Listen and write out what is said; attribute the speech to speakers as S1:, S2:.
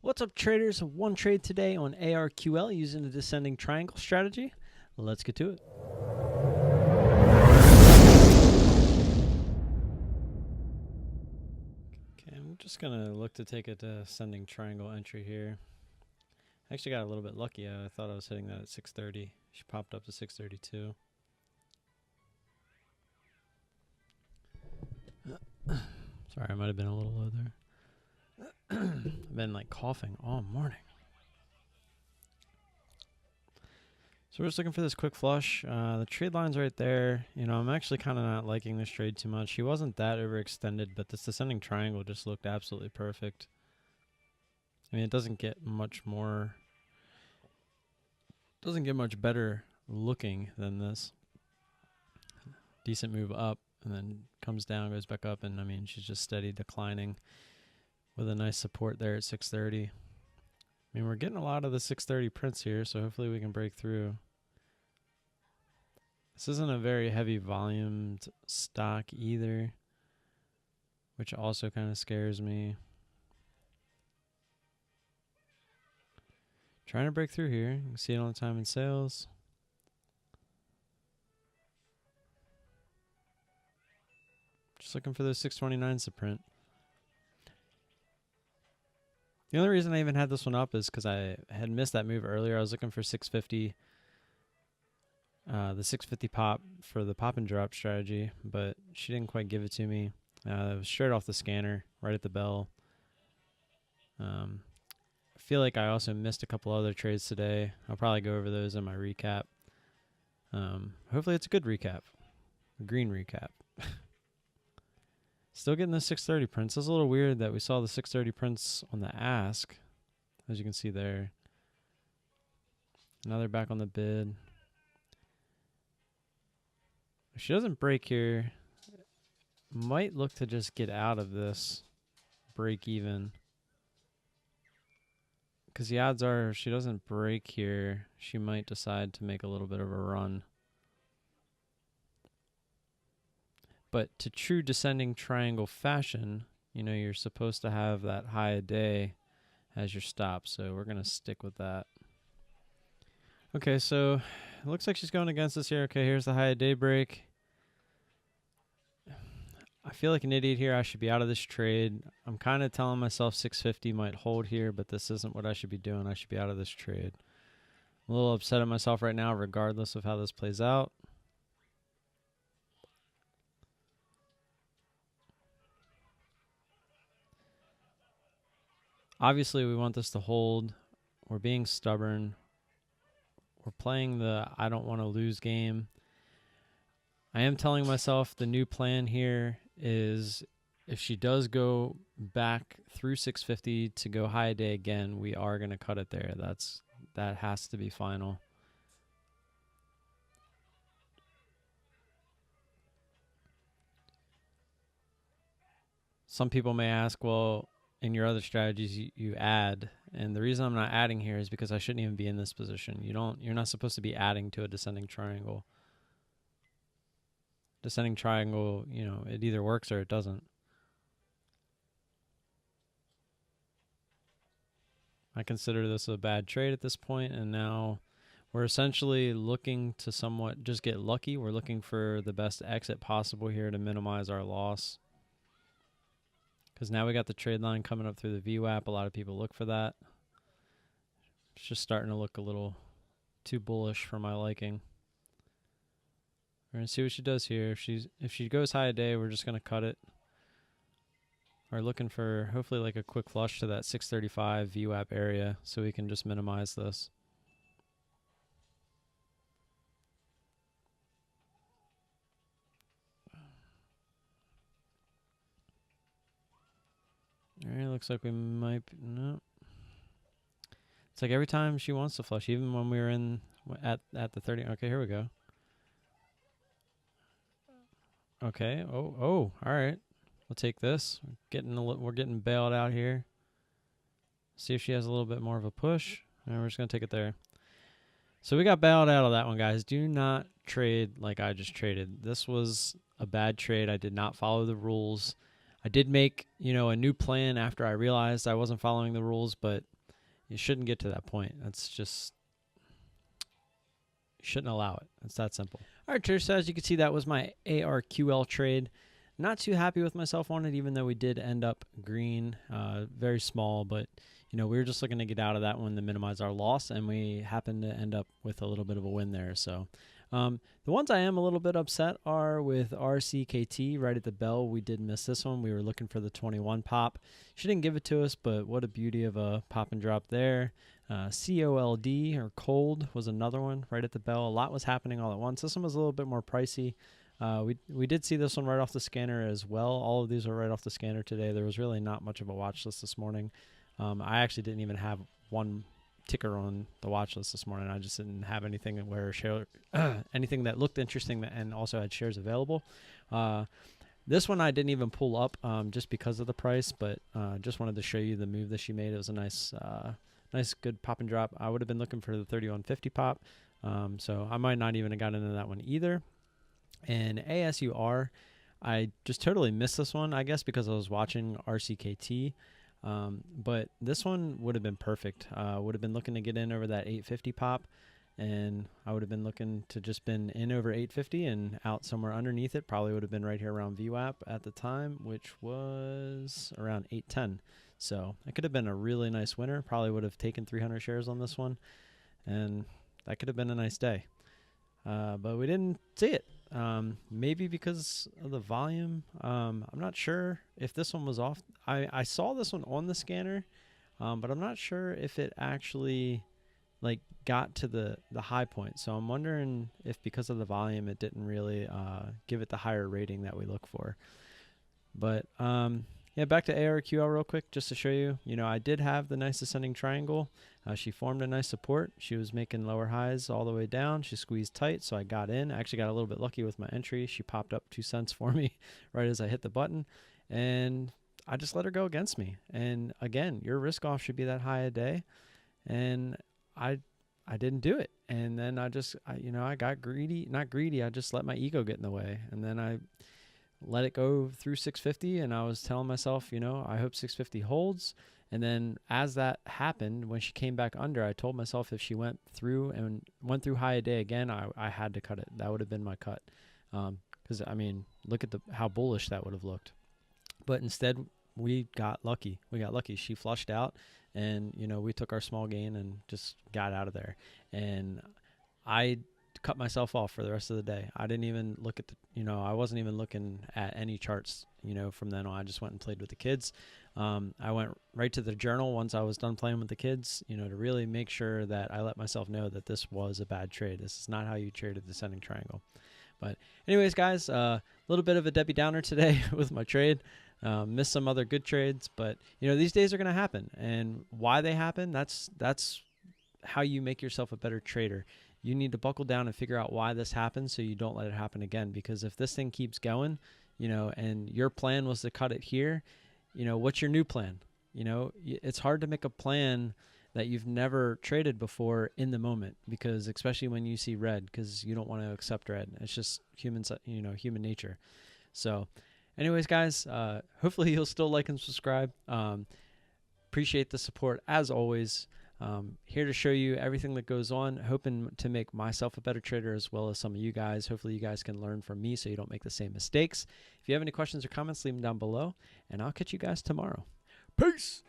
S1: What's up, traders? One trade today on ARQL using the descending triangle strategy. Let's get to it. Okay, I'm just going to look to take a descending triangle entry here. I actually got a little bit lucky. I thought I was hitting that at 630. She popped up to 632. Sorry, I might have been a little low there. I've been like coughing all morning. So we're just looking for this quick flush. The trade line's right there. You know, I'm actually kind of not liking this trade too much. He wasn't that overextended, but this descending triangle just looked absolutely perfect. I mean, it doesn't get much more, doesn't get much better looking than this. Decent move up and then comes down, goes back up, and I mean, she's just steady declining with a nice support there at 630. I mean, we're getting a lot of the 630 prints here, so hopefully we can break through. This isn't a very heavy volumed stock either, which also kind of scares me. Trying to break through here. You can see it on the time in sales. Just looking for those 629s to print. The only reason I even had this one up is because I had missed that move earlier. I was looking for 650, the 650 pop for the pop and drop strategy, but she didn't quite give it to me. It was straight off the scanner, right at the bell. I feel like I also missed a couple other trades today. I'll probably go over those in my recap. Hopefully it's a good recap, a green recap. Still getting the 630 prints. It's a little weird that we saw the 630 prints on the ask, as you can see there. Now they're back on the bid. If she doesn't break here, might look to just get out of this break even. Because the odds are if she doesn't break here, she might decide to make a little bit of a run. But to true descending triangle fashion, you know, you're supposed to have that high a day as your stop. So we're going to stick with that. Okay, so it looks like she's going against us here. Okay, here's the high a day break. I feel like an idiot here. I should be out of this trade. I'm kind of telling myself 650 might hold here, but this isn't what I should be doing. I should be out of this trade. I'm a little upset at myself right now, regardless of how this plays out. Obviously, we want this to hold. We're being stubborn. We're playing the I don't want to lose game. I am telling myself the new plan here is if she does go back through 650 to go high day again, we are going to cut it there. That has to be final. Some people may ask, well, in your other strategies you add, and the reason I'm not adding here is because I shouldn't even be in this position. You're not supposed to be adding to a descending triangle. Descending triangle, you know, it either works or it doesn't. I consider this a bad trade at this point, and now we're essentially looking to somewhat just get lucky. We're looking for the best exit possible here to minimize our loss. Because now we got the trade line coming up through the VWAP. A lot of people look for that. It's just starting to look a little too bullish for my liking. We're going to see what she does here. If she goes high a day, we're just going to cut it. We're looking for hopefully like a quick flush to that 635 VWAP area so we can just minimize this. All right, looks like we might be, no. It's like every time she wants to flush, even when we were in at the 30. Okay, here we go. Okay. Oh, all right. We'll take this. We're getting bailed out here. See if she has a little bit more of a push. And we're just going to take it there. So we got bailed out of that one, guys. Do not trade like I just traded. This was a bad trade. I did not follow the rules. I did make, you know, a new plan after I realized I wasn't following the rules, but you shouldn't get to that point. That's just, you shouldn't allow it. It's that simple. All right, traders, so as you can see, that was my ARQL trade. Not too happy with myself on it, even though we did end up green, very small, but we were just looking to get out of that one to minimize our loss, and we happened to end up with a little bit of a win there. So the ones I am a little bit upset are with RCKT right at the bell. We did miss this one. We were looking for the 21 pop. She didn't give it to us, but what a beauty of a pop and drop there. COLD or cold was another one right at the bell. A lot was happening all at once. This one was a little bit more pricey. We did see this one right off the scanner as well. All of these are right off the scanner today. There was really not much of a watch list this morning. I actually didn't even have one ticker on the watch list this morning. I just didn't have anything where anything that looked interesting and also had shares available. This one I didn't even pull up just because of the price, but just wanted to show you the move that she made. It was a nice good pop and drop. I would have been looking for the 3150 pop, so I might not even have got into that one either. And ASUR, I just totally missed this one, I guess, because I was watching RCKT. But this one would have been perfect. Would have been looking to get in over that 850 pop, and I would have been looking to just been in over 850 and out somewhere underneath it. Probably would have been right here around VWAP at the time, which was around 810. So it could have been a really nice winner. Probably would have taken 300 shares on this one, and that could have been a nice day. But we didn't see it. Maybe because of the volume. I'm not sure if this one was off. I saw this one on the scanner, but I'm not sure if it actually got to the high point. So I'm wondering if because of the volume it didn't really give it the higher rating that we look for. But yeah, back to ARQL real quick just to show you. I did have the nice ascending triangle. She formed a nice support. She was making lower highs all the way down. She squeezed tight, so I got in. I actually got a little bit lucky with my entry. She popped up 2 cents for me right as I hit the button, and I just let her go against me. And again, your risk off should be that high a day, and I didn't do it. And then I got greedy. Not greedy. I just let my ego get in the way, and then I let it go through 650, and I was telling myself, I hope 650 holds. And then as that happened, when she came back under, I told myself if she went through high a day again, I had to cut it. That would have been my cut. Because, look at how bullish that would have looked. But instead, we got lucky. She flushed out, and, we took our small gain and just got out of there. And I cut myself off for the rest of the day. I didn't even look at I wasn't even looking at any charts, from then on. I just went and played with the kids. I went right to the journal once I was done playing with the kids, to really make sure that I let myself know that this was a bad trade. This is not how you trade a descending triangle. But anyways, guys, a little bit of a Debbie Downer today with my trade. Missed some other good trades, but these days are going to happen, and why they happen, that's how you make yourself a better trader. You need to buckle down and figure out why this happens so you don't let it happen again. Because if this thing keeps going, and your plan was to cut it here, what's your new plan? It's hard to make a plan that you've never traded before in the moment, because especially when you see red, because you don't want to accept red. It's just human nature. So anyways, guys, hopefully you'll still like and subscribe. Appreciate the support as always. Here to show you everything that goes on, hoping to make myself a better trader as well as some of you guys. Hopefully you guys can learn from me so you don't make the same mistakes. If you have any questions or comments, leave them down below, and I'll catch you guys tomorrow. Peace!